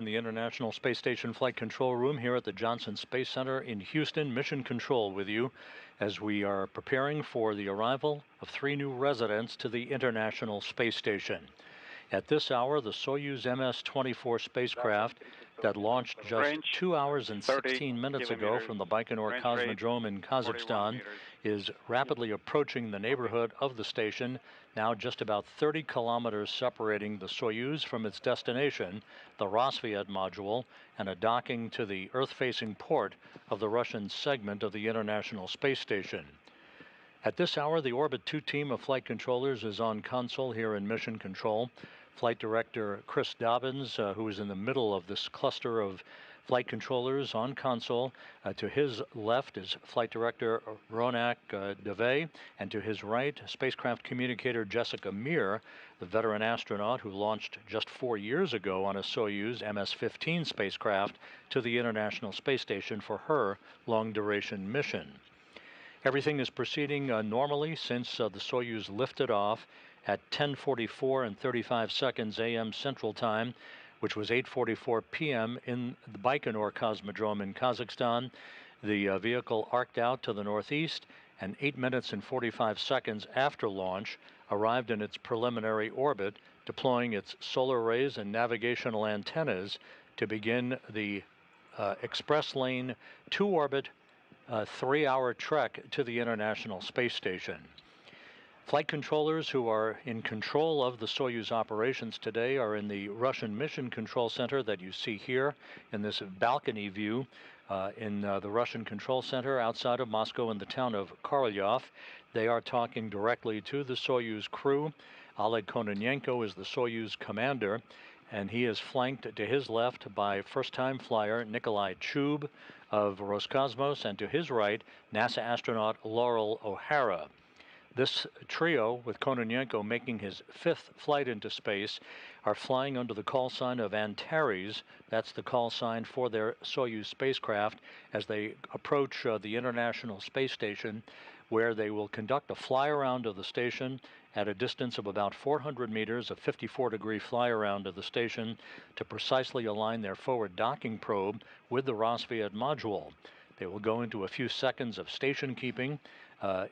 In the International Space Station Flight Control Room here at the Johnson Space Center in Houston, Mission Control with you as we are preparing for the arrival of 3 new residents to the International Space Station. At this hour, the Soyuz MS-24 spacecraft that launched just 2 hours and 16 minutes ago from the Baikonur Cosmodrome in Kazakhstan is rapidly approaching the neighborhood of the station, now just about 30 kilometers separating the Soyuz from its destination, the Roscosmos module, and a docking to the Earth-facing port of the Russian segment of the International Space Station. At this hour, the Orbit 2 team of flight controllers is on console here in Mission Control. Flight Director Chris Dobbins, who is in the middle of this cluster of flight controllers on console. To his left is Flight Director Ronak Dave, and to his right, spacecraft communicator Jessica Meir, the veteran astronaut who launched just 4 years ago on a Soyuz MS-15 spacecraft to the International Space Station for her long-duration mission. Everything is proceeding normally since the Soyuz lifted off at 10:44 and 35 seconds a.m. Central Time, which was 8:44 p.m. in the Baikonur Cosmodrome in Kazakhstan. The vehicle arced out to the northeast and 8 minutes and 45 seconds after launch arrived in its preliminary orbit, deploying its solar arrays and navigational antennas to begin the express lane 2-orbit 3-hour trek to the International Space Station. Flight controllers who are in control of the Soyuz operations today are in the Russian Mission Control Center that you see here in this balcony view in the Russian Control Center outside of Moscow in the town of Korolyov. They are talking directly to the Soyuz crew. Oleg Kononenko is the Soyuz commander, and he is flanked to his left by first-time flyer Nikolai Chub of Roscosmos, and to his right, NASA astronaut Loral O'Hara. This trio, with Kononenko making his 5th flight into space, are flying under the call sign of Antares. That's the call sign for their Soyuz spacecraft as they approach the International Space Station, where they will conduct a fly-around of the station at a distance of about 400 meters, a 54-degree fly-around of the station, to precisely align their forward docking probe with the Roscosmos module. They will go into a few seconds of station keeping,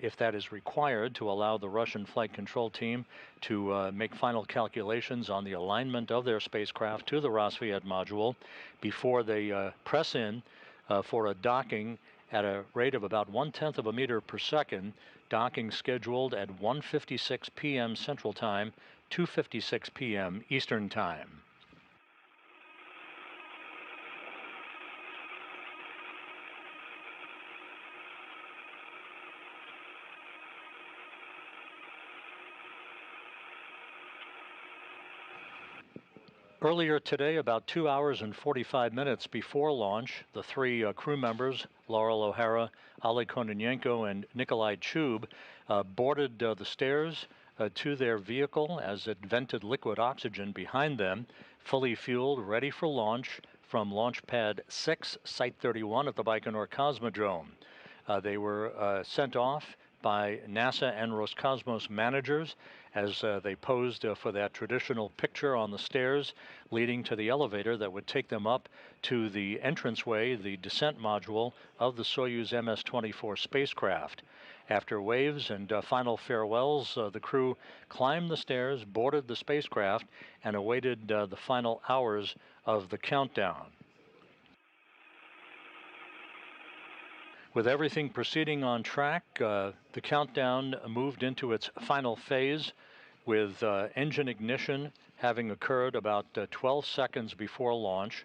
if that is required, to allow the Russian flight control team to make final calculations on the alignment of their spacecraft to the Roscosmos module before they press in for a docking at a rate of about 1/10 of a meter per second, docking scheduled at 1:56 p.m. Central Time, 2:56 p.m. Eastern Time. Earlier today, about 2 hours and 45 minutes before launch, the 3 crew members, Loral O'Hara, Oleg Kononenko, and Nikolai Chub, boarded the stairs to their vehicle as it vented liquid oxygen behind them, fully fueled, ready for launch from Launch Pad 6, Site 31 at the Baikonur Cosmodrome. They were sent off by NASA and Roscosmos managers as they posed for that traditional picture on the stairs leading to the elevator that would take them up to the entranceway, the descent module of the Soyuz MS-24 spacecraft. After waves and final farewells, the crew climbed the stairs, boarded the spacecraft, and awaited the final hours of the countdown. With everything proceeding on track, the countdown moved into its final phase, with engine ignition having occurred about 12 seconds before launch.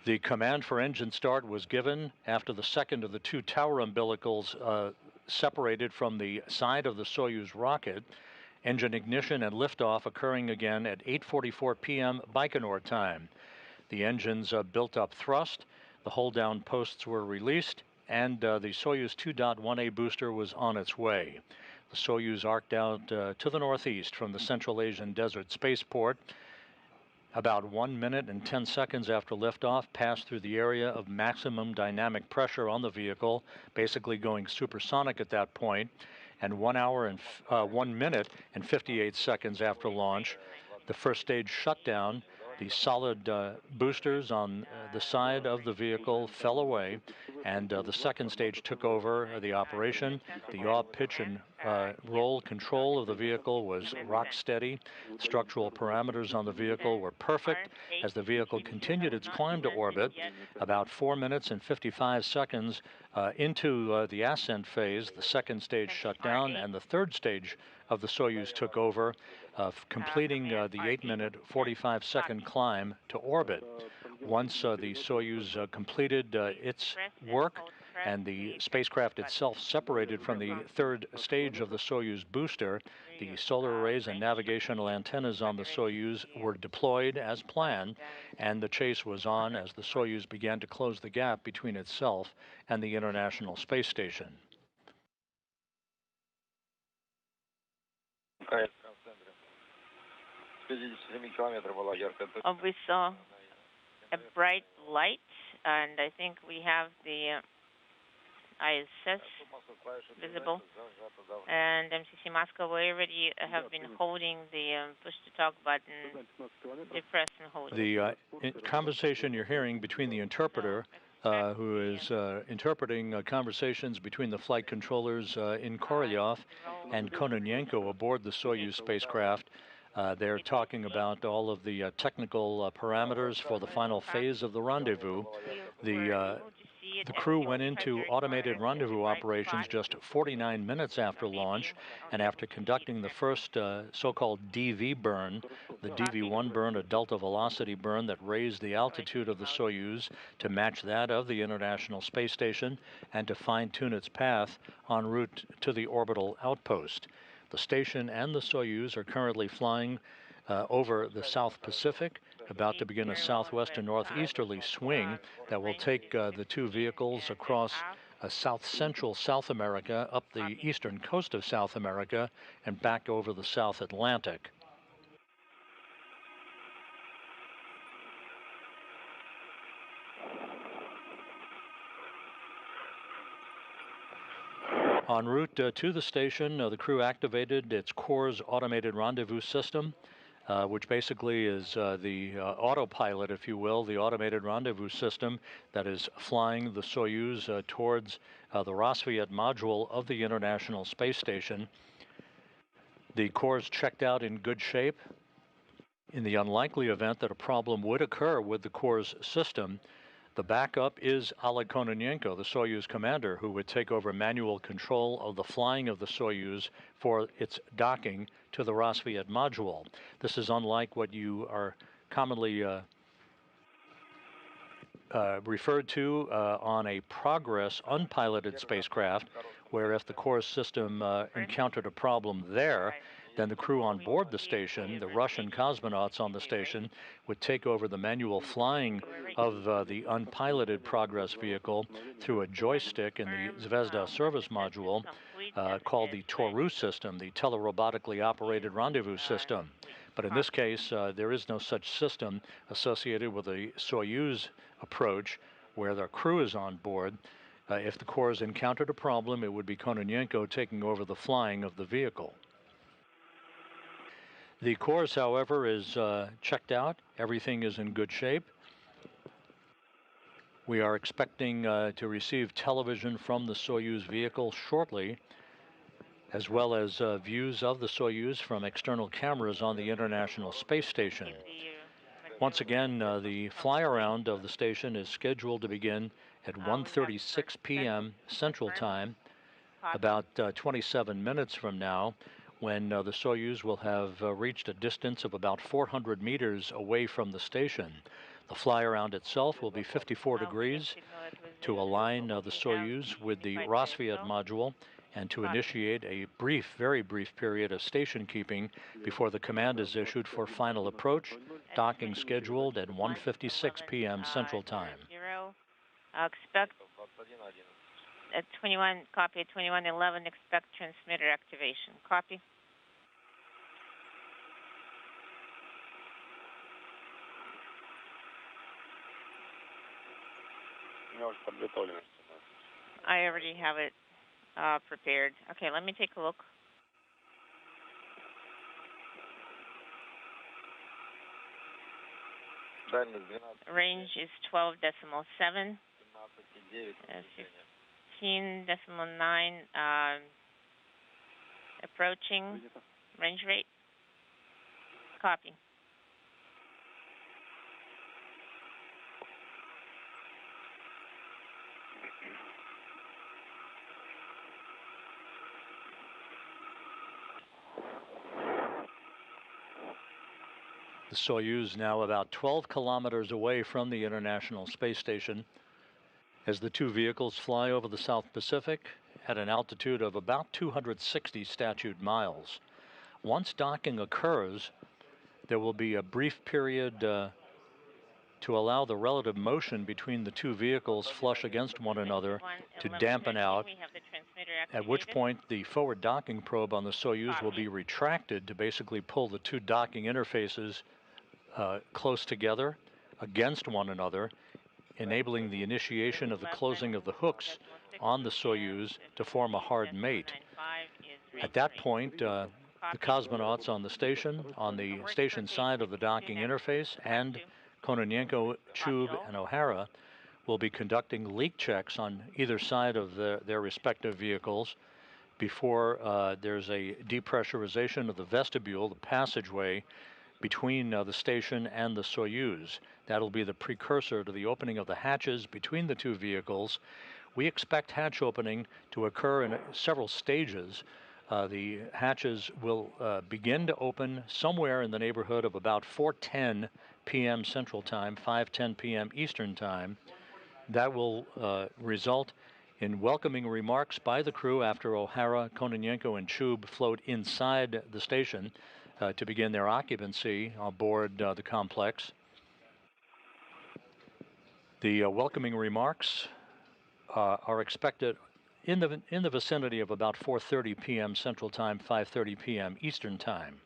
The command for engine start was given after the second of the 2 tower umbilicals separated from the side of the Soyuz rocket. Engine ignition and liftoff occurring again at 8:44 p.m. Baikonur time. The engines built up thrust, the hold-down posts were released, and the Soyuz 2.1A booster was on its way. The Soyuz arced out to the northeast from the Central Asian Desert Spaceport. About 1 minute and 10 seconds after liftoff, passed through the area of maximum dynamic pressure on the vehicle, basically going supersonic at that point, and 1 hour and 1 minute and 58 seconds after launch, the first stage shut down. The solid boosters on the side of the vehicle fell away, and the second stage took over the operation. The yaw, pitch, and roll control of the vehicle was rock steady. Structural parameters on the vehicle were perfect as the vehicle continued its climb to orbit. About 4 minutes and 55 seconds into the ascent phase, the second stage shut down, and the third stage of the Soyuz took over, completing the 8-minute, 45-second climb to orbit. Once the Soyuz completed its work and the spacecraft itself separated from the third stage of the Soyuz booster, the solar arrays and navigational antennas on the Soyuz were deployed as planned, and the chase was on as the Soyuz began to close the gap between itself and the International Space Station. We saw a bright light, and I think we have the ISS visible. And MCC Moscow, we already have been holding the push-to-talk button, depress and hold. The conversation you're hearing between the interpreter, who is interpreting conversations between the flight controllers in Korolyov and Kononenko aboard the Soyuz spacecraft. They're talking about all of the technical parameters for the final phase of the rendezvous. The crew went into automated rendezvous operations just 49 minutes after launch, and after conducting the first so-called DV burn, the DV-1 burn, a delta velocity burn that raised the altitude of the Soyuz to match that of the International Space Station and to fine-tune its path en route to the orbital outpost. The station and the Soyuz are currently flying over the South Pacific, about to begin a southwest and northeasterly swing that will take the two vehicles across south-central South America, up the eastern coast of South America, and back over the South Atlantic. En route to the station, the crew activated its core's automated rendezvous system, which basically is the autopilot, if you will, the automated rendezvous system that is flying the Soyuz towards the Rassvet module of the International Space Station. The core is checked out in good shape. In the unlikely event that a problem would occur with the core's system, the backup is Oleg Kononenko, the Soyuz commander, who would take over manual control of the flying of the Soyuz for its docking to the Rassvet module. This is unlike what you are commonly referred to on a Progress unpiloted spacecraft, where if the core system encountered a problem there, then the crew on board the station, the Russian cosmonauts on the station, would take over the manual flying of the unpiloted Progress vehicle through a joystick in the Zvezda service module called the Toru system, the telerobotically operated rendezvous system. But in this case, there is no such system associated with the Soyuz approach where the crew is on board. If the core has encountered a problem, it would be Kononenko taking over the flying of the vehicle. The course, however, is checked out. Everything is in good shape. We are expecting to receive television from the Soyuz vehicle shortly, as well as views of the Soyuz from external cameras on the International Space Station. Once again, the fly-around of the station is scheduled to begin at 1:36 p.m. Central Time, about 27 minutes from now, when the Soyuz will have reached a distance of about 400 meters away from the station. The fly-around itself will be 54 degrees to align the Soyuz with the Rassvet module and to initiate a brief, very brief period of station keeping before the command is issued for final approach, docking scheduled at 1:56 p.m. Central Time. Expect at 21, copy at 21:11, expect transmitter activation. Copy. I already have it prepared. Okay, let me take a look. Range is 12.7, 15.9, approaching range rate. Copy. The Soyuz now about 12 kilometers away from the International Space Station as the two vehicles fly over the South Pacific at an altitude of about 260 statute miles. Once docking occurs, there will be a brief period to allow the relative motion between the two vehicles flush against one another to dampen out, at which point the forward docking probe on the Soyuz will be retracted to basically pull the two docking interfaces close together against one another, enabling the initiation of the closing of the hooks on the Soyuz to form a hard mate. At that point, the cosmonauts on the station side of the docking interface, and Kononenko, Chub, and O'Hara will be conducting leak checks on either side of their respective vehicles before there's a depressurization of the vestibule, the passageway between the station and the Soyuz. That'll be the precursor to the opening of the hatches between the two vehicles. We expect hatch opening to occur in several stages. The hatches will begin to open somewhere in the neighborhood of about 4:10 p.m. Central Time, 5:10 p.m. Eastern Time. That will result in welcoming remarks by the crew after O'Hara, Kononenko, and Chub float inside the station to begin their occupancy aboard the complex. The welcoming remarks are expected in the vicinity of about 4:30 p.m. Central Time, 5:30 p.m. Eastern Time.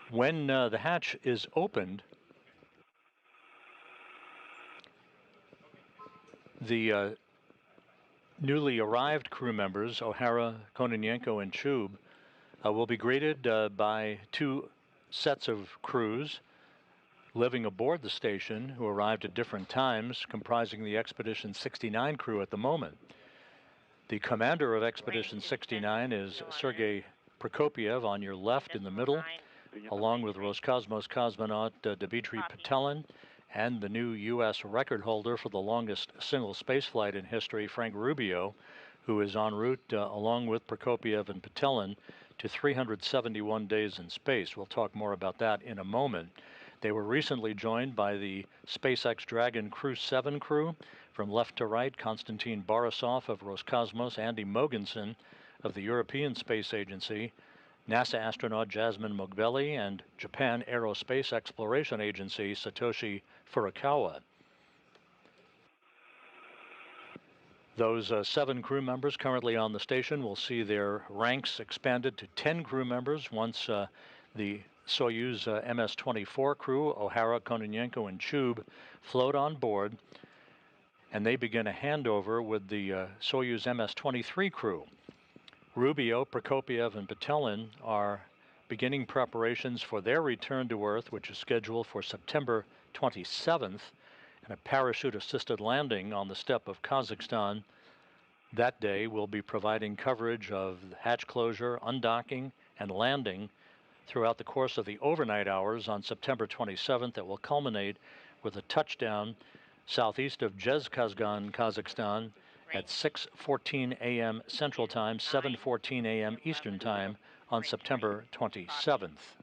When the hatch is opened, the newly arrived crew members, O'Hara, Kononenko, and Chub, will be greeted by two sets of crews living aboard the station who arrived at different times, comprising the Expedition 69 crew at the moment. The commander of Expedition 69 is Sergei Prokopiev on your left in the middle, along with Roscosmos cosmonaut Dmitry Petelin and the new U.S. record holder for the longest single spaceflight in history, Frank Rubio, who is en route along with Prokopiev and Petelin to 371 days in space. We'll talk more about that in a moment. They were recently joined by the SpaceX Dragon Crew 7 crew. From left to right, Konstantin Borisov of Roscosmos, Andy Mogensen of the European Space Agency, NASA astronaut Jasmine Mogbelli, and Japan Aerospace Exploration Agency Satoshi Furukawa. Those 7 crew members currently on the station will see their ranks expanded to 10 crew members once the Soyuz MS-24 crew, O'Hara, Kononenko, and Chub, float on board, and they begin a handover with the Soyuz MS-23 crew. Rubio, Prokopiev, and Petelin are beginning preparations for their return to Earth, which is scheduled for September 27th, and a parachute-assisted landing on the steppe of Kazakhstan. That day will be providing coverage of hatch closure, undocking, and landing throughout the course of the overnight hours on September 27th that will culminate with a touchdown southeast of Zhezkazgan, Kazakhstan, at 6:14 a.m. Central Time, 7:14 a.m. Eastern Time on September 27th.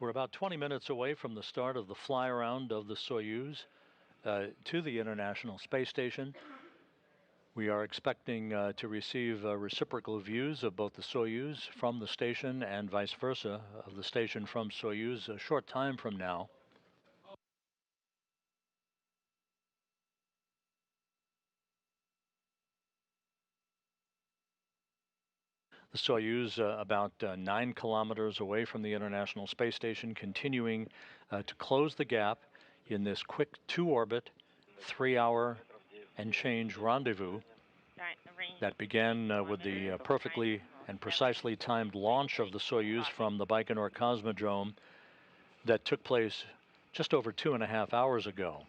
We're about 20 minutes away from the start of the fly-around of the Soyuz to the International Space Station. We are expecting to receive reciprocal views of both the Soyuz from the station and vice versa of the station from Soyuz a short time from now. The Soyuz, about 9 kilometers away from the International Space Station, continuing to close the gap in this quick 2-orbit, 3-hour and change rendezvous that began with the perfectly and precisely timed launch of the Soyuz from the Baikonur Cosmodrome that took place just over 2.5 hours ago.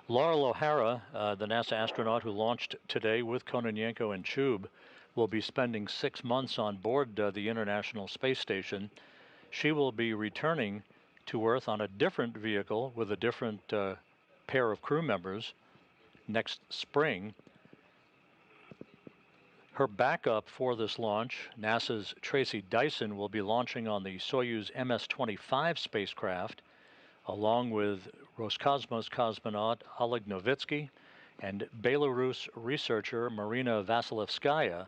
Loral O'Hara, the NASA astronaut who launched today with Kononenko and Chub, will be spending 6 months on board the International Space Station. She will be returning to Earth on a different vehicle with a different pair of crew members next spring. Her backup for this launch, NASA's Tracy Dyson, will be launching on the Soyuz MS-25 spacecraft, along with Roscosmos cosmonaut Oleg and Belarus researcher Marina Vasilevskaya.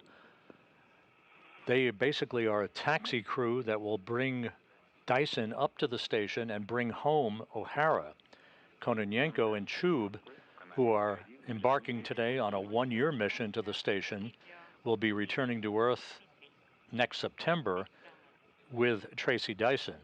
They basically are a taxi crew that will bring Dyson up to the station and bring home O'Hara. Kononenko and Chub, who are embarking today on a 1-year mission to the station, will be returning to Earth next September with Tracy Dyson.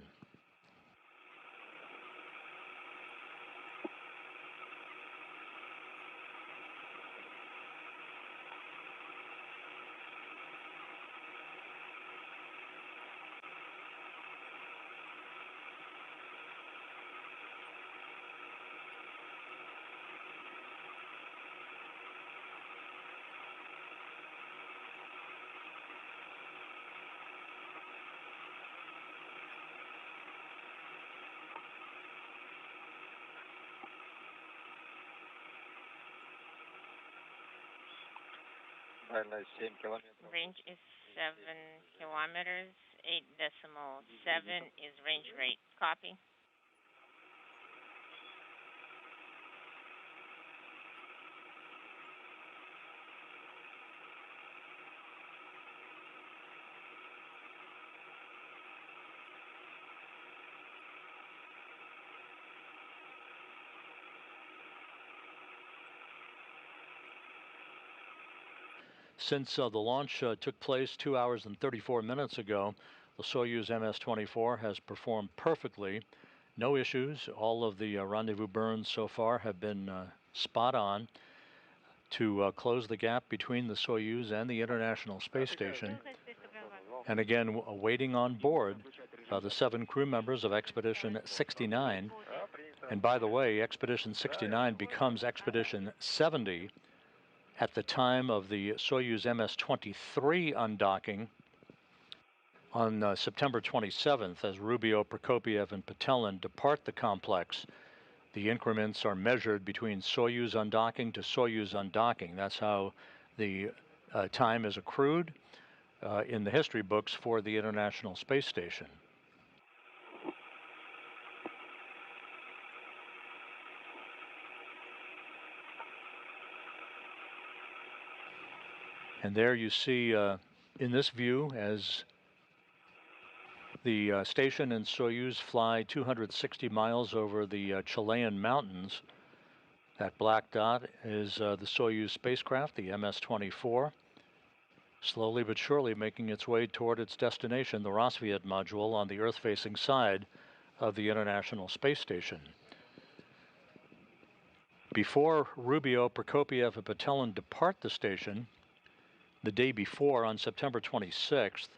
Range is 7 kilometers. 8.7 is range rate. Copy. Since the launch took place 2 hours and 34 minutes ago, the Soyuz MS-24 has performed perfectly. No issues. All of the rendezvous burns so far have been spot on to close the gap between the Soyuz and the International Space Station. And again, waiting on board the 7 crew members of Expedition 69. And by the way, Expedition 69 becomes Expedition 70 at the time of the Soyuz MS-23 undocking on September 27th, as Rubio, Prokopiev, and Petelin depart the complex. The increments are measured between Soyuz undocking to Soyuz undocking. That's how the time is accrued in the history books for the International Space Station. And there you see in this view, as the station and Soyuz fly 260 miles over the Chilean mountains, that black dot is the Soyuz spacecraft, the MS-24, slowly but surely making its way toward its destination, the Rassvet module on the Earth-facing side of the International Space Station. Before Rubio, Prokopiev, and Petelin depart the station, the day before, on September 26th,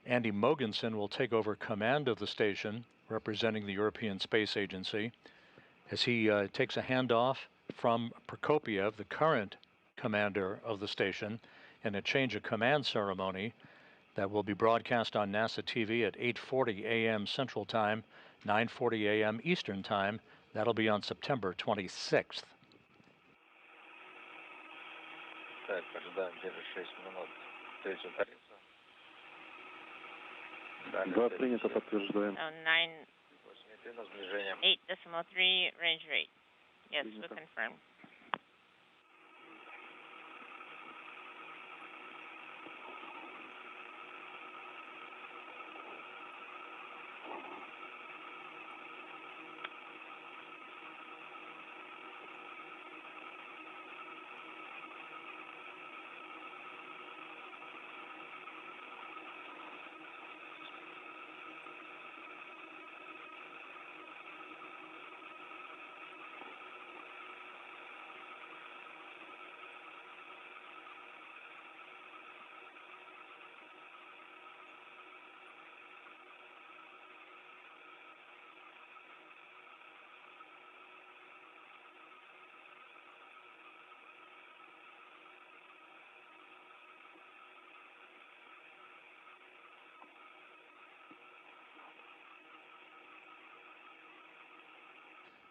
Andy Mogensen will take over command of the station, representing the European Space Agency, as he takes a handoff from Prokopiev, the current commander of the station, in a change of command ceremony that will be broadcast on NASA TV at 8:40 a.m. Central Time, 9:40 a.m. Eastern Time. That'll be on September 26th. Да, принято, подтверждаем. 8.3 range rate. Yes, we confirm.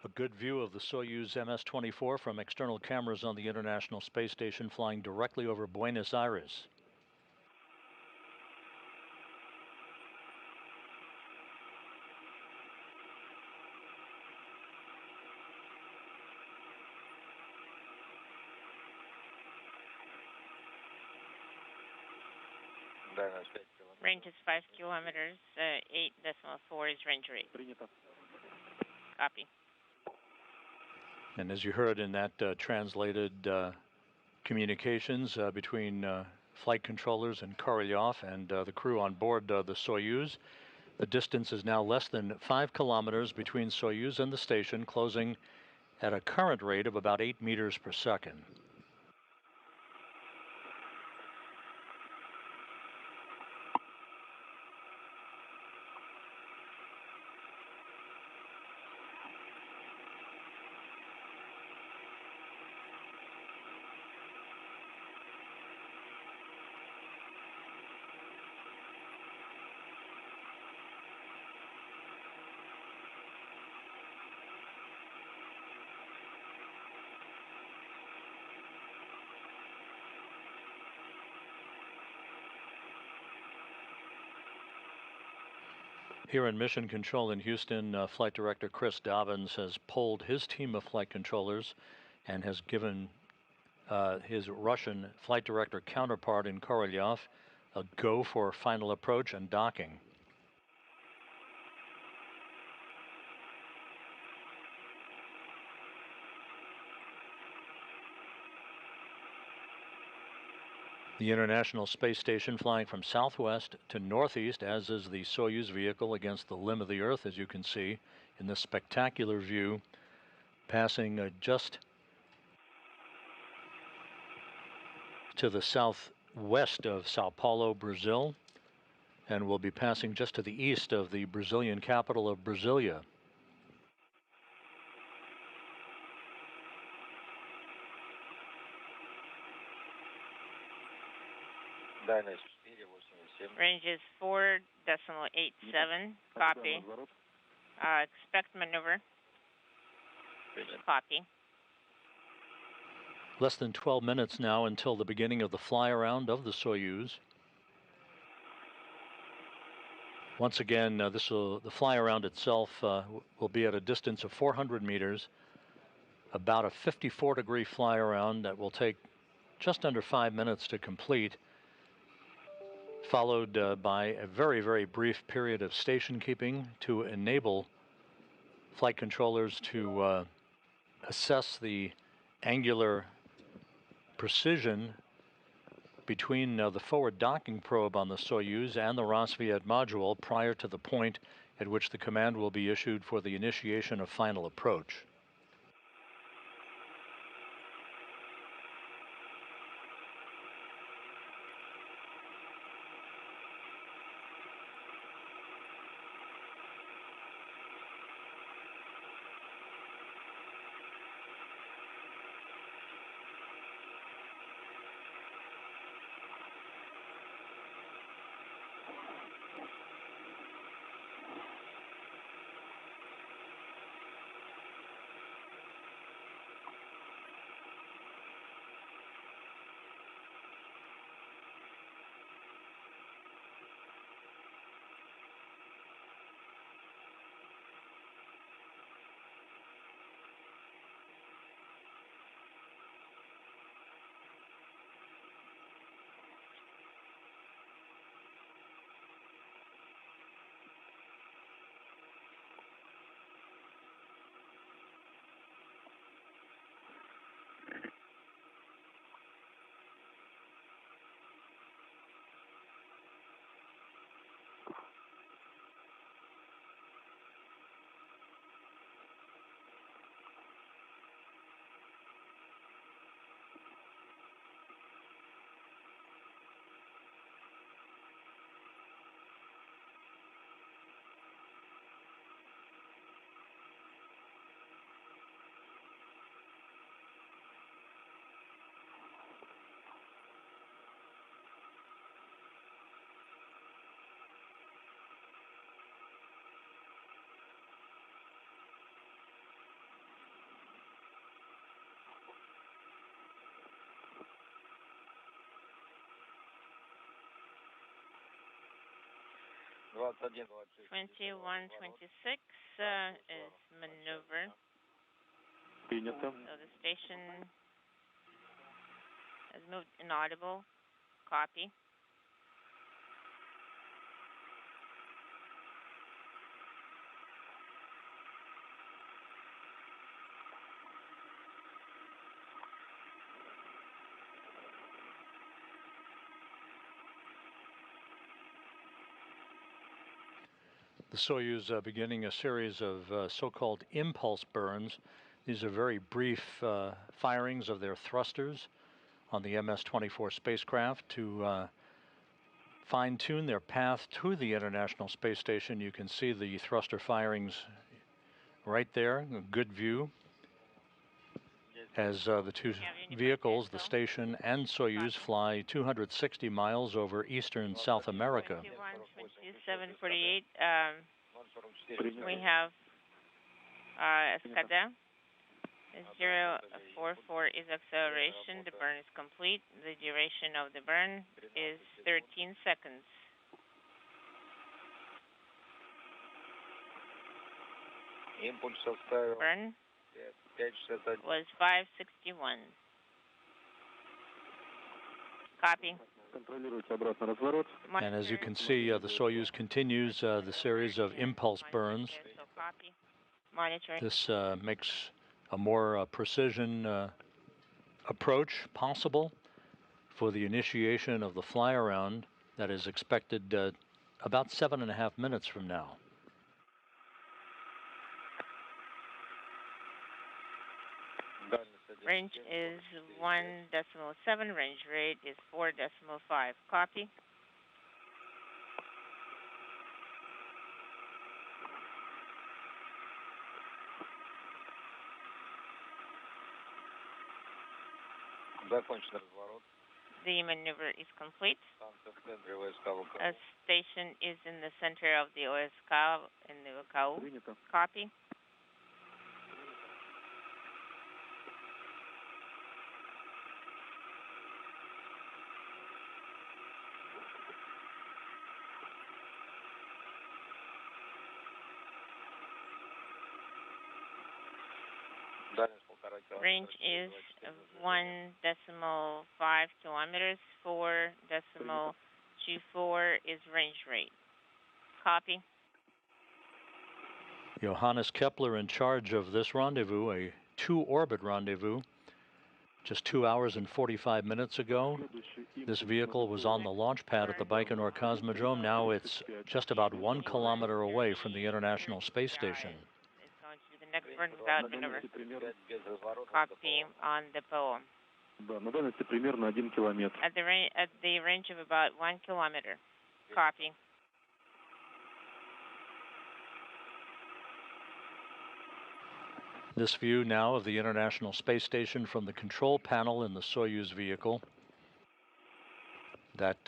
A good view of the Soyuz MS-24 from external cameras on the International Space Station flying directly over Buenos Aires. Range is 5 kilometers. 8.4 is range rate. Copy. And as you heard in that translated communications between flight controllers and Korolyov and the crew on board the Soyuz, the distance is now less than 5 kilometers between Soyuz and the station, closing at a current rate of about 8 meters per second. Here in Mission Control in Houston, Flight Director Chris Dobbins has polled his team of flight controllers and has given his Russian Flight Director counterpart in Korolyov a go for final approach and docking. The International Space Station flying from southwest to northeast, as is the Soyuz vehicle against the limb of the Earth, as you can see in this spectacular view, passing just to the southwest of Sao Paulo, Brazil, and will be passing just to the east of the Brazilian capital of Brasilia. Range is 4.87. Copy. Expect maneuver. Copy. Less than 12 minutes now until the beginning of the fly-around of the Soyuz. Once again, the fly-around itself will be at a distance of 400 meters, about a 54-degree fly-around that will take just under 5 minutes to complete, followed by a very, very brief period of station keeping to enable flight controllers to assess the angular precision between the forward docking probe on the Soyuz and the Rassvet module prior to the point at which the command will be issued for the initiation of final approach. 2126 is maneuvered. Принято. So the station has moved inaudible. Copy. The Soyuz beginning a series of so-called impulse burns. These are very brief firings of their thrusters on the MS-24 spacecraft to fine-tune their path to the International Space Station. You can see the thruster firings right there, a good view, as the two vehicles, the station and Soyuz, fly 260 miles over eastern South America. 2748. We have Escada. 044 is acceleration. The burn is complete. The duration of the burn is 13 seconds. Burn was 561. Copy. And as you can see, the Soyuz continues the series of impulse burns. This makes a more precision approach possible for the initiation of the fly-around that is expected about 7.5 minutes from now. Range is 1.7. Range rate is 4.5. Copy. The maneuver is complete. A station is in the center of the OSK in the OKU. Copy. Range is 1.5 kilometers. 4.24 is range rate. Copy. Johannes Kepler in charge of this rendezvous, a 2-orbit rendezvous. Just 2 hours and 45 minutes ago, this vehicle was on the launch pad at the Baikonur Cosmodrome. Now it's just about 1 kilometer away from the International Space Station. It's going to the next burn without maneuver. Copy on the poem. At the range of about 1 kilometer. Copy. This view now of the International Space Station from the control panel in the Soyuz vehicle. That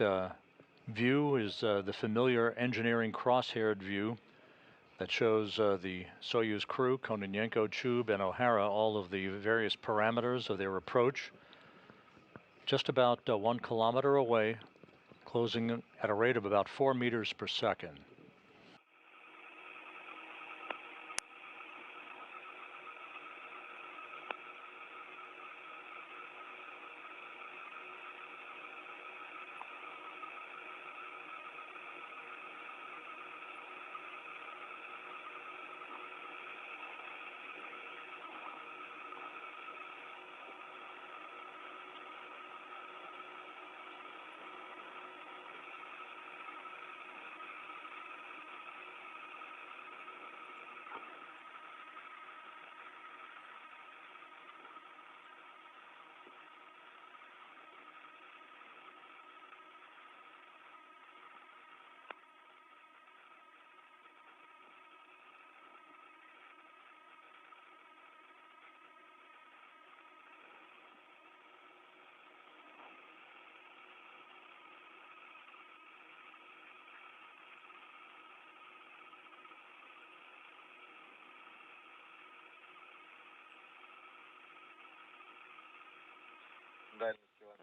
view is the familiar engineering cross-haired view that shows the Soyuz crew, Kononenko, Chub, and O'Hara, all of the various parameters of their approach. Just about 1 kilometer away, closing at a rate of about 4 meters per second.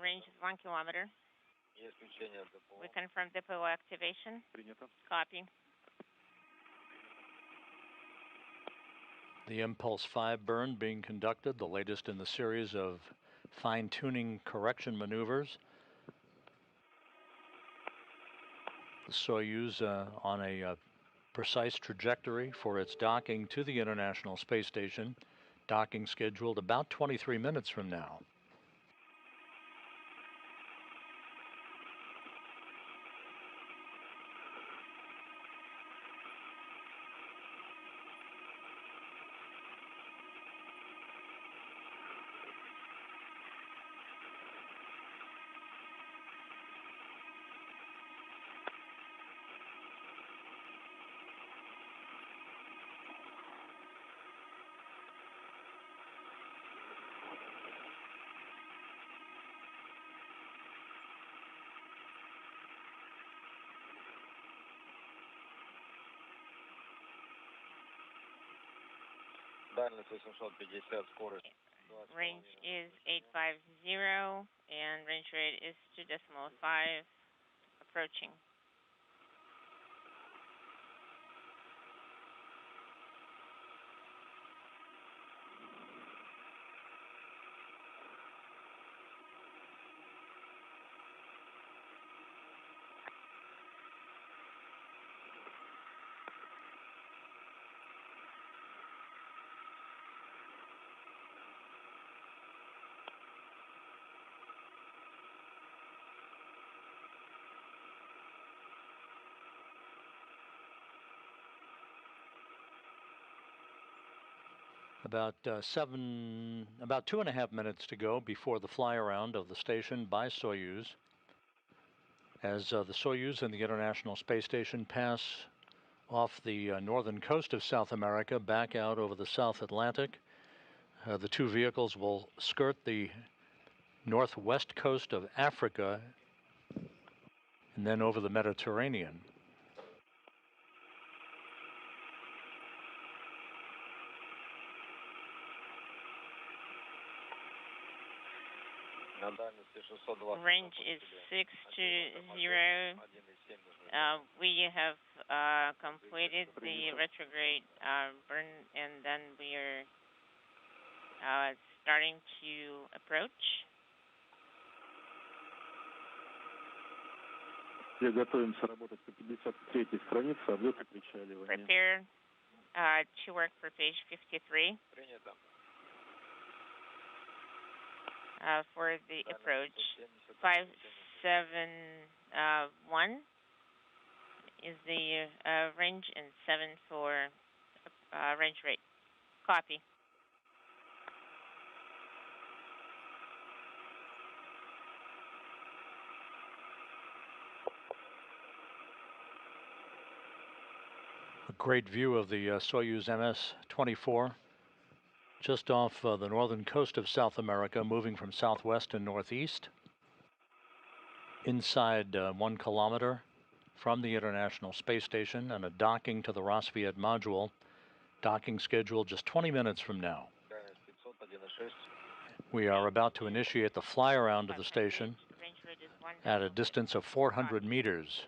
Range is 1 kilometer. We confirm depot activation. Принято. Copy. The Impulse 5 burn being conducted, the latest in the series of fine-tuning correction maneuvers. The Soyuz on a precise trajectory for its docking to the International Space Station. Docking scheduled about 23 minutes from now. Range is 850 and range rate is 2.5 approaching. About 2.5 minutes to go before the fly around of the station by Soyuz. As the Soyuz and the International Space Station pass off the northern coast of South America back out over the South Atlantic, the two vehicles will skirt the northwest coast of Africa and then over the Mediterranean. Range is 620. We have completed the retrograde burn, and then we are starting to approach. Готовимся работать по 53-й странице, облет и причаливание. Prepare to work for page 53. For the approach. 571 is the range and 7 for range rate. Copy. A great view of the Soyuz MS-24. Just off the northern coast of South America, moving from southwest to northeast. Inside 1 kilometer from the International Space Station and a docking to the Rassvet module. Docking scheduled just 20 minutes from now. We are about to initiate the fly around of the station at a distance of 400 meters.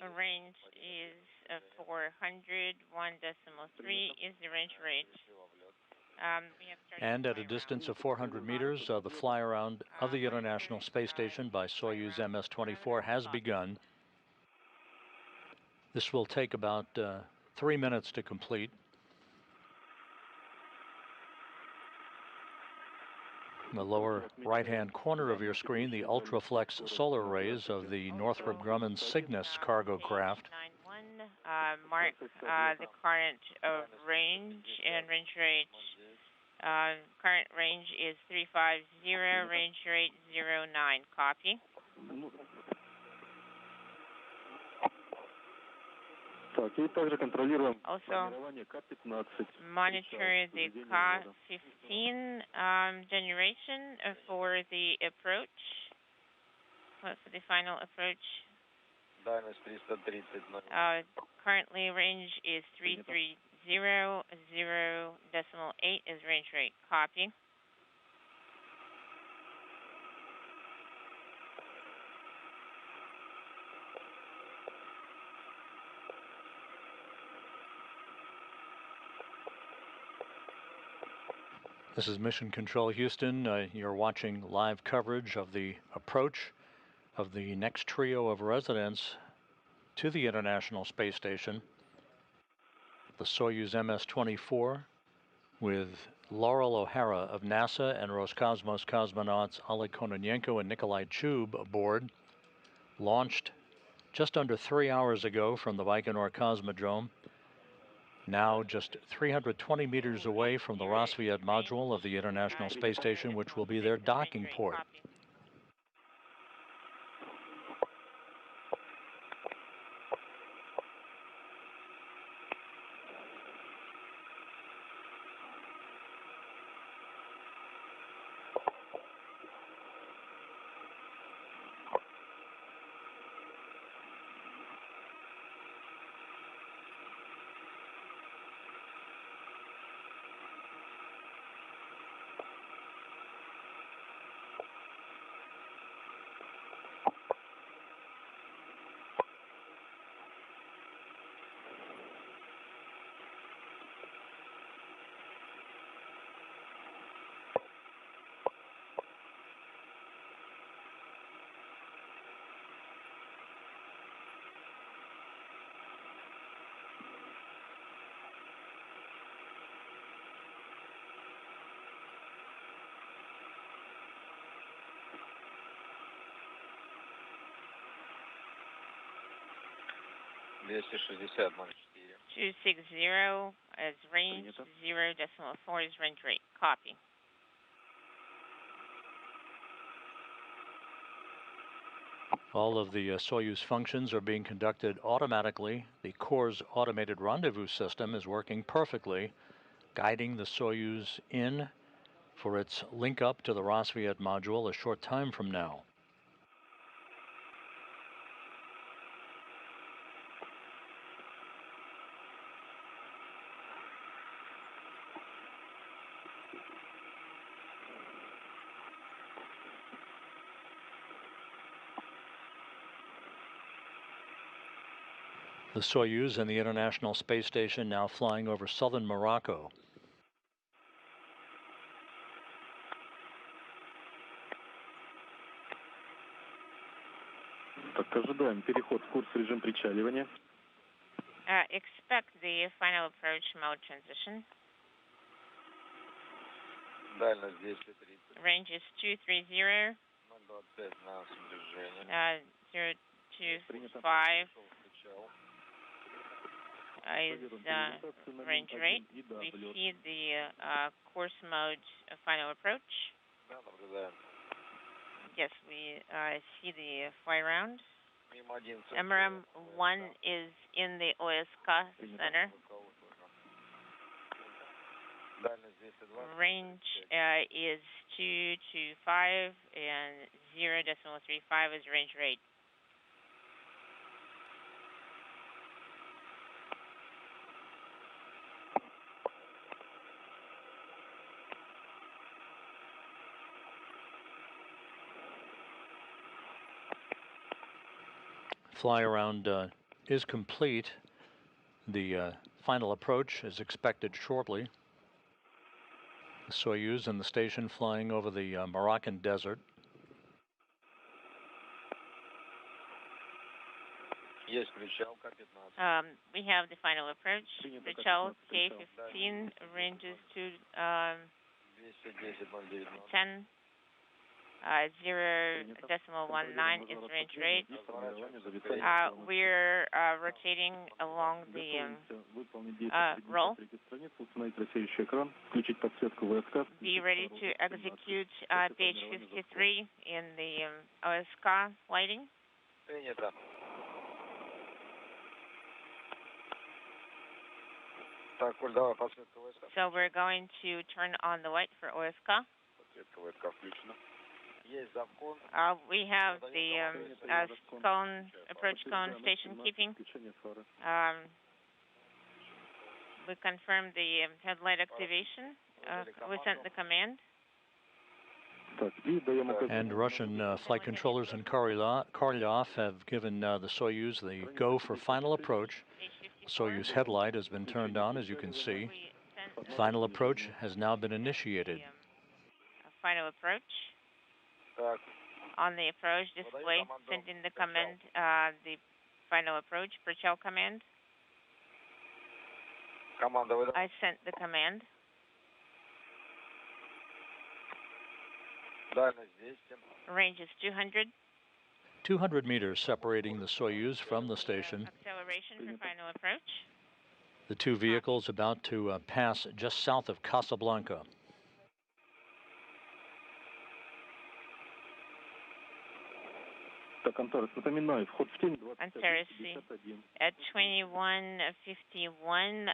The range is 400, 1.3 is the range rate. And at a distance of 400 meters, the fly around of the International Space Station by Soyuz MS-24 has begun. This will take about 3 minutes to complete. In the lower right-hand corner of your screen, the ultraflex solar rays of the Northrop Grumman Cygnus cargo craft. 91, mark the current range and range rate. Current range is 350, range rate 09. Copy. Also, monitor the Ka-15 generation for the approach, for the final approach. Currently, range is 330, 0.8 is range rate. Copy. This is Mission Control Houston. You're watching live coverage of the approach of the next trio of residents to the International Space Station, the Soyuz MS-24, with Loral O'Hara of NASA and Roscosmos cosmonauts Oleg Kononenko and Nikolai Chub aboard, launched just under 3 hours ago from the Baikonur Cosmodrome, now just 320 meters away from the Rassvet module of the International Space Station, which will be their docking port. Two 260 as range, 0.4 is range rate. Copy. All of the Soyuz functions are being conducted automatically. The core's automated rendezvous system is working perfectly, guiding the Soyuz in for its link up to the Rassvet module a short time from now. The Soyuz and the International Space Station now flying over southern Morocco. Ожидаем переход в курс режим причаливания. Expect the final approach mode transition. Range is 230. 025 is range rate. We see the course mode final approach. Yes, we see the fly around. MRM-1 is in the OSK center. Range is 225 and 0.35 is range rate. Fly around is complete. The final approach is expected shortly. The Soyuz and the station flying over the Moroccan desert. We have the final approach. Причал K-15 ranges to 10. 0.19 is range rate. We're rotating along the roll. Be ready to execute page 53 in the OSK lighting. So we're going to turn on the light for OSK. We have the approach cone station keeping. We confirmed the headlight activation. We sent the command. And Russian flight controllers in Korolyov have given the Soyuz the go for final approach. The Soyuz headlight has been turned on, as you can see. Final approach has now been initiated. Final approach. On the approach display, sending the command, the final approach, Причал command. I sent the command. Range is 200. 200 meters separating the Soyuz from the station. Acceleration for final approach. The two vehicles about to pass just south of Casablanca. Antares at 21:51,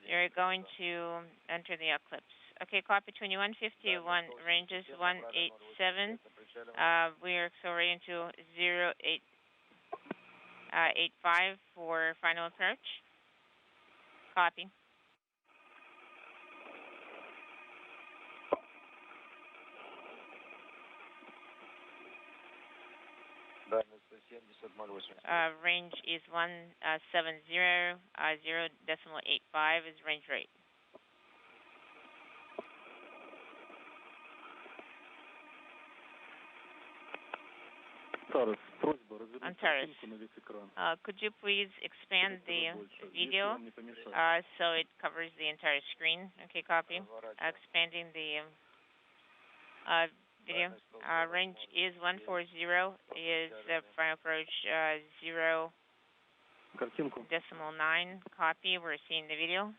you're going to enter the eclipse. Okay, copy 21:51, ranges 187. We are accelerating to 0.85 for final approach. Copy. Range is 170, 0.85 is range rate. Antares, could you please expand the video so it covers the entire screen? Okay, copy. Expanding the video. Range is 140, is final approach 0.9. Copy, we're seeing the video.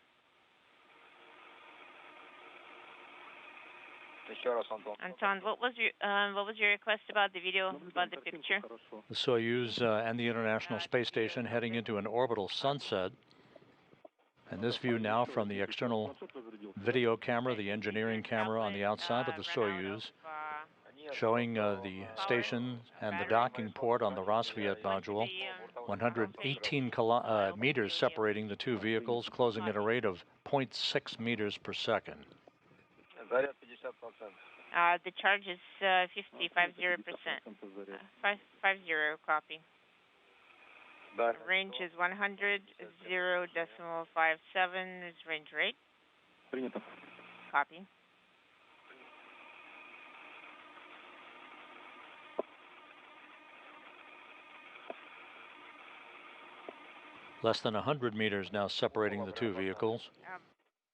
Anton, what was your request about the video, about the picture? The Soyuz and the International Space Station heading into an orbital sunset. And this view now from the external video camera, the engineering camera on the outside of the Soyuz, showing the station and the docking port on the Rosviet module. 118 meters separating the two vehicles, closing at a rate of 0.6 meters per second. The charge is 50%. 50, copy. Range is 100, 0.57 is range rate. Copy. Less than 100 meters now separating the two vehicles.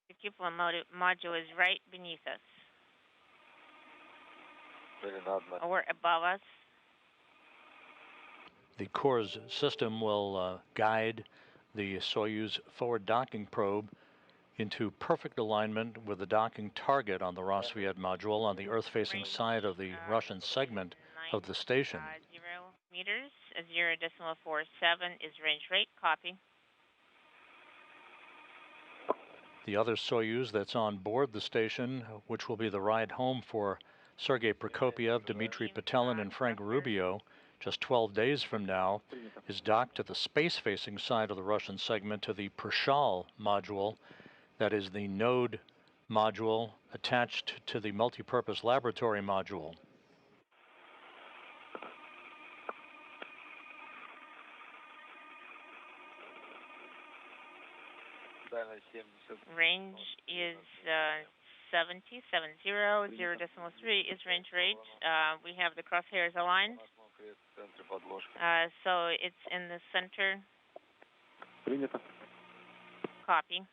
The cupola module is right beneath us. Or above us. The core's system will guide the Soyuz forward docking probe into perfect alignment with the docking target on the Rosviet module on the Earth-facing side of the Russian segment of the station. 0 meters, 0.47 is range rate. Copy. The other Soyuz that's on board the station, which will be the ride home for Sergei Prokopiev, Dmitry Petelin, and Frank Rubio, just 12 days from now, is docked to the space-facing side of the Russian segment to the Prishal module, that is the node module attached to the multipurpose laboratory module. Range is 0.3 is range rate. We have the crosshairs aligned. So it's in the center. Принято. Copy.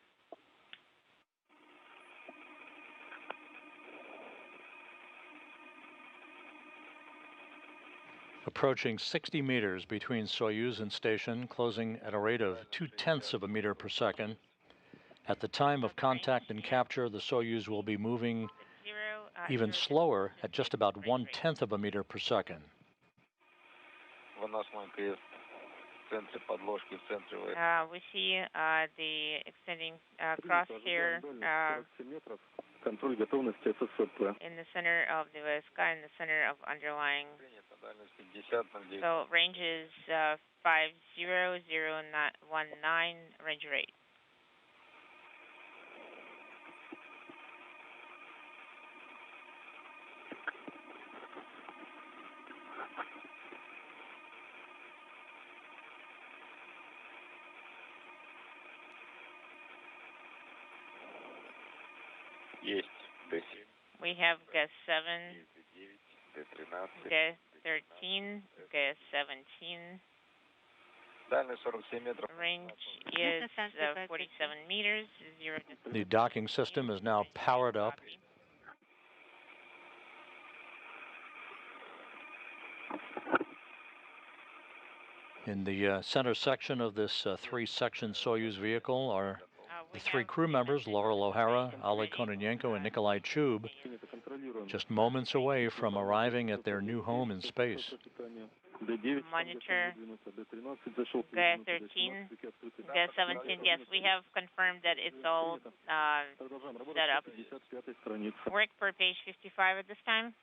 Approaching 60 meters between Soyuz and station, closing at a rate of 0.2 of a meter per second. At the time of contact and capture, the Soyuz will be moving even slower at just about 1/10 of a meter per second. We see the extending crosshair in the center of the sky, in the center of underlying. So range is 50019, range rate. We have gas 7, gas 13, gas 17. Range is 47 meters. 0 to The docking system is now powered up. In the center section of this three-section Soyuz vehicle are the three crew members, Loral O'Hara, Oleg Kononenko, and Nikolai Chub, just moments away from arriving at their new home in space. Monitor gas 13, gas 17. Yes, we have confirmed that it's all set up. Work per page 55 at this time.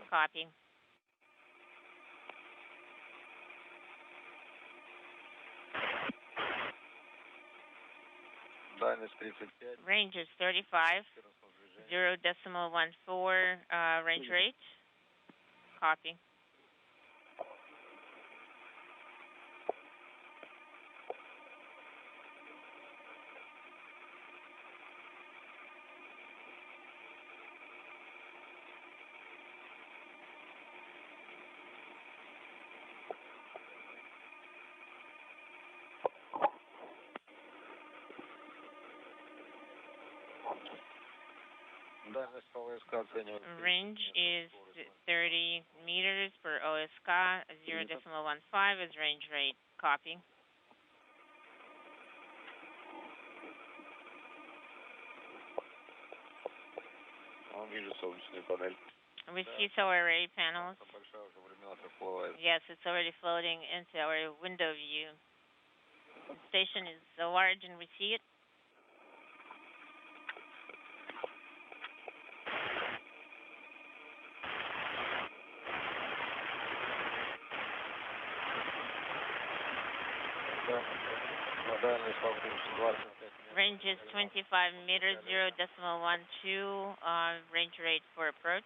Copy. Range is 35, 0.14 range rate. Copy. Range is 30 meters per OSK, 0.15 is range rate. Copy. We see solar array panels. Yes, it's already floating into our window view. The station is so large and we see it. Range is 25 meters, 0.12, range rate for approach.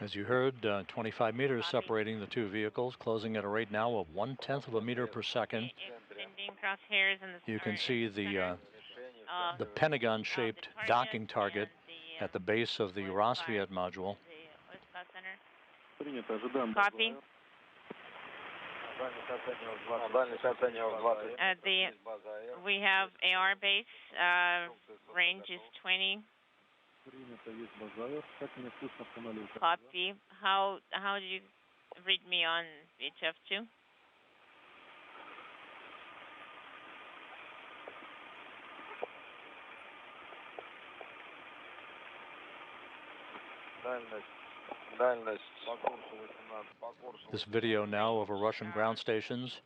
As you heard, 25 meters separating the two vehicles, closing at a rate now of 1/10 of a meter per second. You can see the pentagon-shaped docking target at the base of the Rosviet module. Copy. We have AR base, range is 20. Copy. How do you read me on VHF2? This video now over Russian ground stations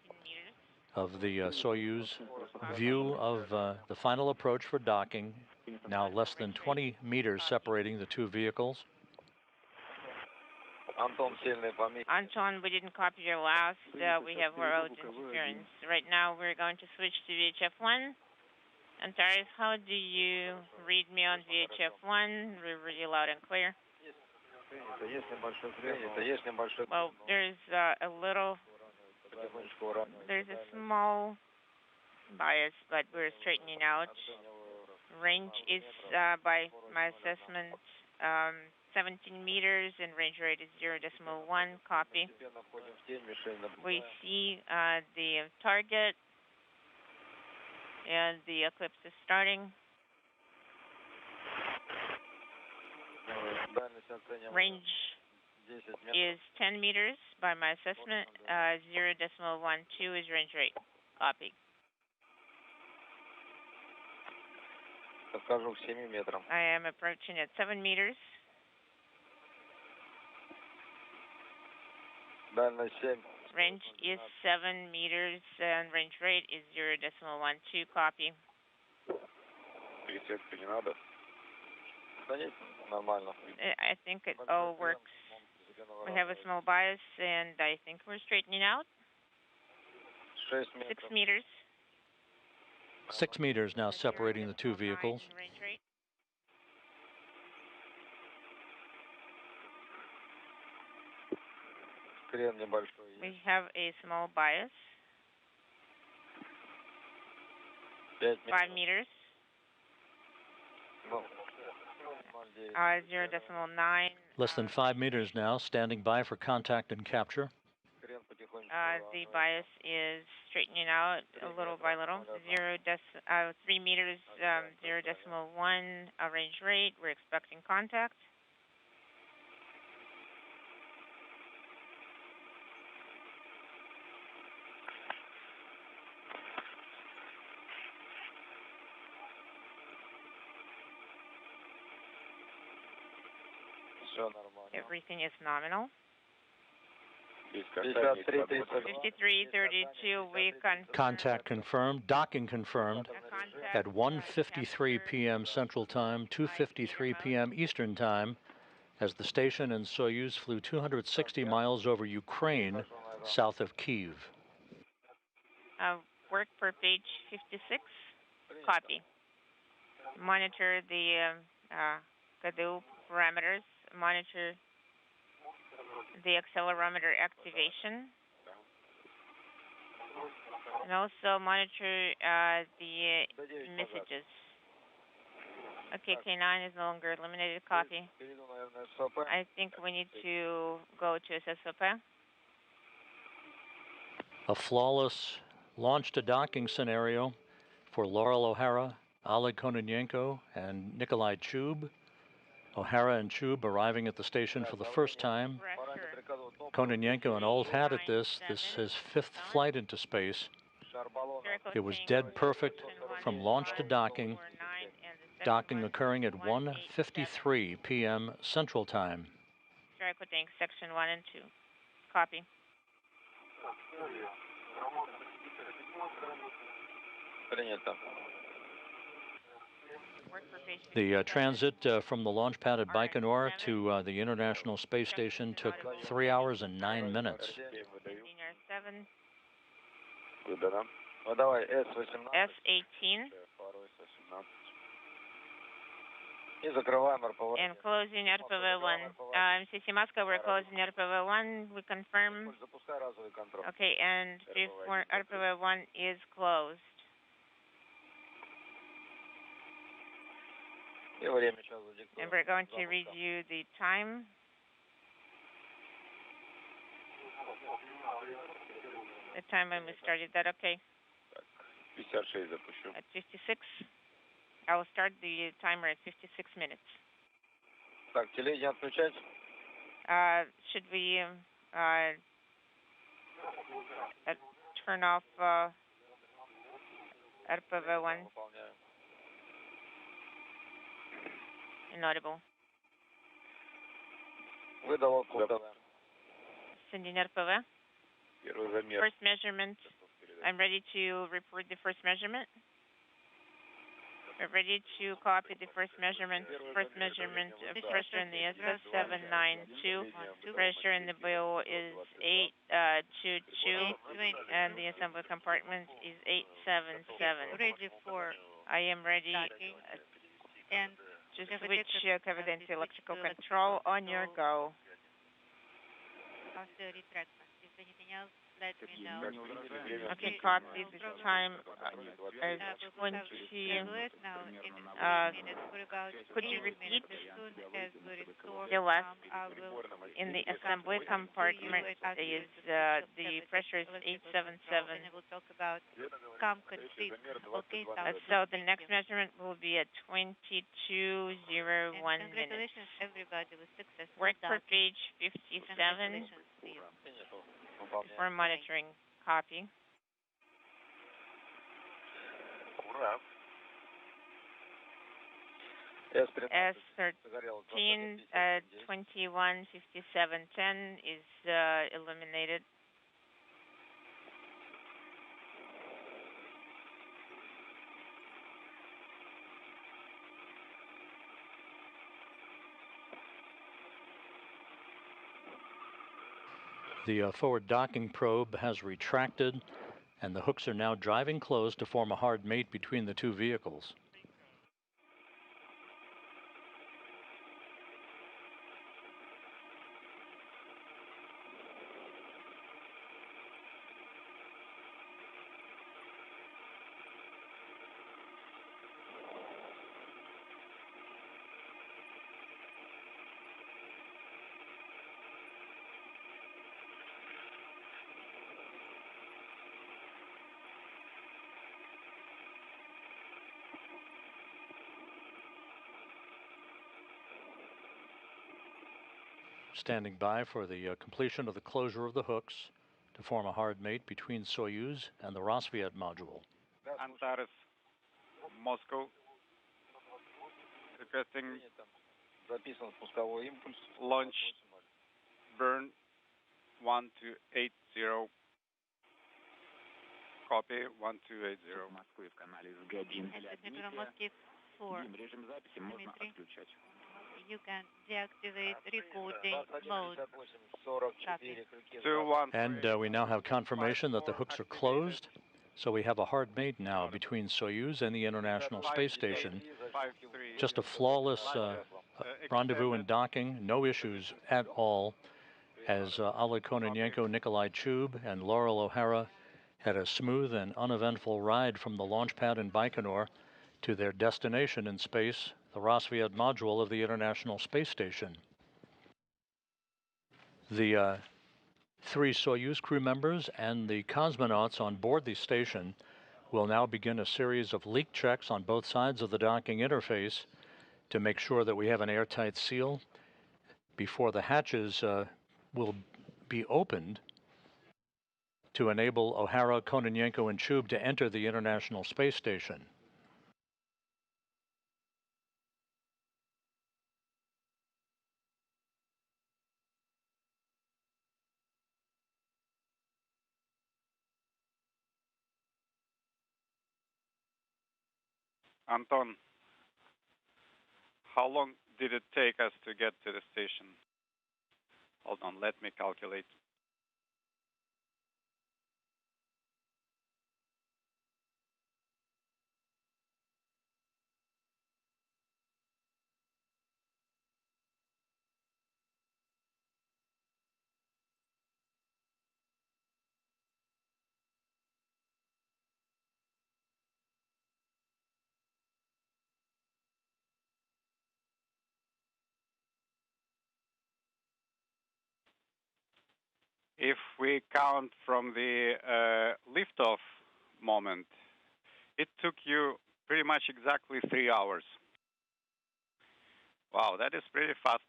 of the Soyuz view of the final approach for docking, now less than 20 meters separating the two vehicles. Anton, we didn't copy your last. We have road interference. Right now we're going to switch to VHF1. Antares, how do you read me on VHF1? We're really loud and clear. Well, there's there's a small bias, but we're straightening out. Range is, by my assessment, 17 meters, and range rate is 0.1, copy. We see the target, and the eclipse is starting. Range is 10 meters by my assessment. 0.12 is range rate. Copy. I am approaching at 7 meters. Range is 7 meters and range rate is 0.12. Copy. I think it all works. We have a small bias, and I think we're straightening out. 6 meters. 6 meters now separating the two vehicles. Range rate. We have a small bias. 5 meters. 0.9. Less than 5 meters now, standing by for contact and capture. The bias is straightening out little by little. 3 meters, 0.1 range rate. We're expecting contact. Everything is nominal. 5332, we confirm. Contact confirmed, docking confirmed at 1:53 p.m. Central Time, 2:53 p.m. Eastern Time, as the station and Soyuz flew 260 miles over Ukraine, south of Kyiv. Work per page 56. Copy. Monitor the KDU parameters. Monitor the accelerometer activation, and also monitor the messages. Okay, K9 is no longer eliminated. Copy. I think we need to go to SSOP. A flawless launch to docking scenario for Loral O'Hara, Oleg Kononenko, and Nikolai Chub. O'Hara and Chub arriving at the station for the first time. Kononenko an old hat at this. This is his 5th flight into space. It was dead perfect from launch to docking. Docking occurring at 1:53 p.m. Central Time. Tank section 1 and 2. Copy. The transit from the launch pad at Baikonur to the International Space Station took 3 hours and 9 minutes. S18. And closing RPV-1. MCC Moscow, we're closing RPV-1. We confirm. Okay, and RPV-1 is closed. And we're going to read you the time. The time when we started that, okay. At 56. I will start the timer at 56 minutes. Should we turn off RPV-1? Inaudible. Sending RPV. First measurement. I'm ready to report the first measurement. We're ready to copy the first measurement. First measurement of pressure in the SS 792. Pressure in the BO is 822, and the assembly compartment is 877. Ready for. I am ready. And to switch cover the electrical control on your go. After retraction. Is anything else let me know. Okay, copy. The time is We will have 20. schedule it now in Uh, 3 minutes for about could you 8 repeat minutes. As soon as we restore, the last I will in the come assembly to you compartment and ask you is to the pressure is electrical control, 877. and we'll talk about come complete. Okay, So the next measurement will be at 22:01 minutes. Congratulations, everybody, with successful Work per docking. page 57 Congratulations to you. for monitoring. Copy. S13 21:57:10 is eliminated. The forward docking probe has retracted, and the hooks are now driving close to form a hard mate between the two vehicles. Standing by for the completion of the closure of the hooks to form a hard mate between Soyuz and the Rosviet module. Antares, Moscow, requesting launch burn 1280. Copy 1280. Moscow 4. Dimitri, you can deactivate recording mode. Copy. 21. And we now have confirmation that the hooks are closed, so we have a hard mate now between Soyuz and the International Space Station. Just a flawless rendezvous and docking, no issues at all, as Oleg, Kononenko, Nikolai, Chub, and Loral O'Hara had a smooth and uneventful ride from the launch pad in Baikonur to their destination in space, the Rosviet module of the International Space Station. The 3 Soyuz crew members and the cosmonauts on board the station will now begin a series of leak checks on both sides of the docking interface to make sure that we have an airtight seal before the hatches will be opened to enable O'Hara, Kononenko, and Chub to enter the International Space Station. Anton, how long did it take us to get to the station? Hold on, let me calculate. If we count from the liftoff moment, it took you pretty much exactly 3 hours. Wow, that is pretty fast.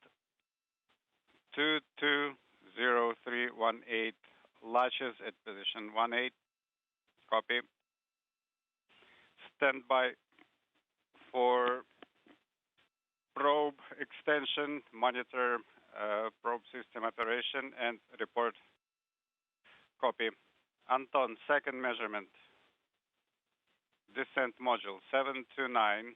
220318, latches at position 18. Copy. Stand by for probe extension, monitor probe system operation, and report. Copy. Anton, second measurement. Descent module 729.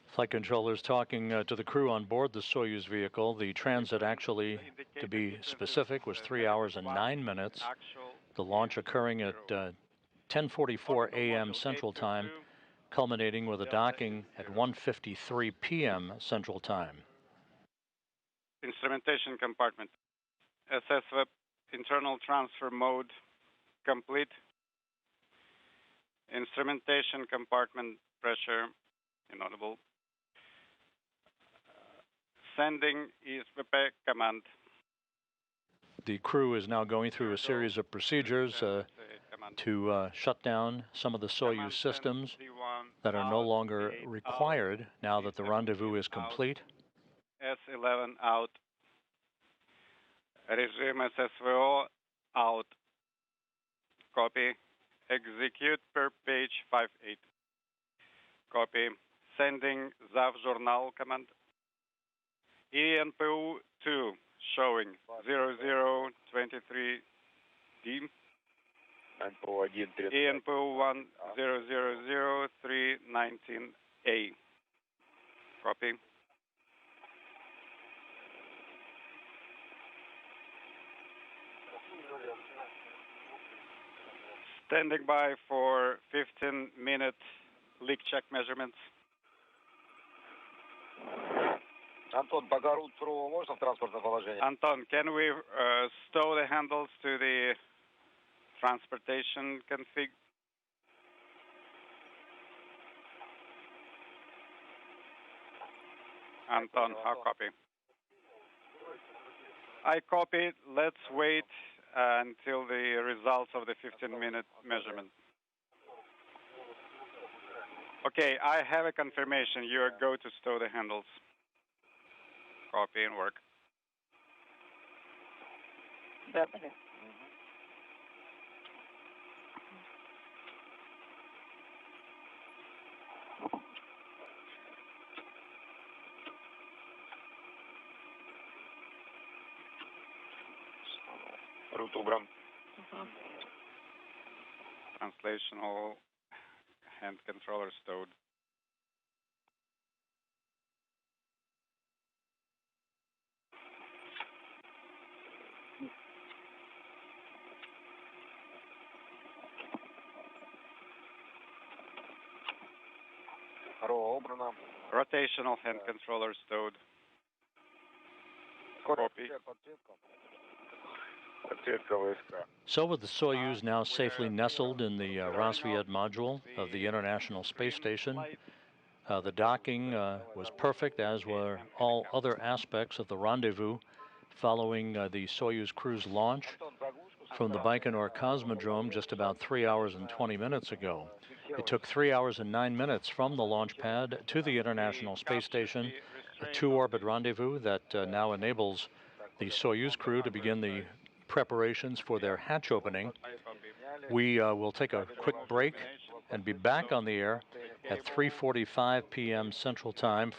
Flight controllers talking to the crew on board the Soyuz vehicle. The transit actually, to be specific, was 3 hours and 9 minutes. The launch occurring at 10:44 a.m. Central Time, culminating with a docking at 1:53 p.m. Central Time. Instrumentation compartment. SS web internal transfer mode complete. Instrumentation compartment pressure inaudible. Sending ESVP command. The crew is now going through a series of procedures to shut down some of the Soyuz systems that are no longer required now that the rendezvous is complete. S11 out. Regime SSVO out. Copy. Execute per page 58. Copy. Sending ZAV journal command. ENPU 2 showing 0023D. ENPU 1 000319A. Copy. Standing by for 15-minute leak check measurements. Антон, Богород Сурового можно в транспортное положение? Anton, can we stow the handles to the transportation config? Anton, how copy? I copy. Let's wait until the results of the 15-minute measurement. Okay, I have a confirmation. You are go to stow the handles. Copy and work. Route убран. Translational hand controller stowed. Убрано. Rotational hand controller stowed. Copy. So with the Soyuz now safely nestled in the Rassvet module of the International Space Station, the docking was perfect, as were all other aspects of the rendezvous following the Soyuz crew's launch from the Baikonur Cosmodrome just about 3 hours and 20 minutes ago. It took 3 hours and 9 minutes from the launch pad to the International Space Station, a 2-orbit rendezvous that now enables the Soyuz crew to begin the preparations for their hatch opening. We will take a quick break and be back on the air at 3:45 p.m. Central Time.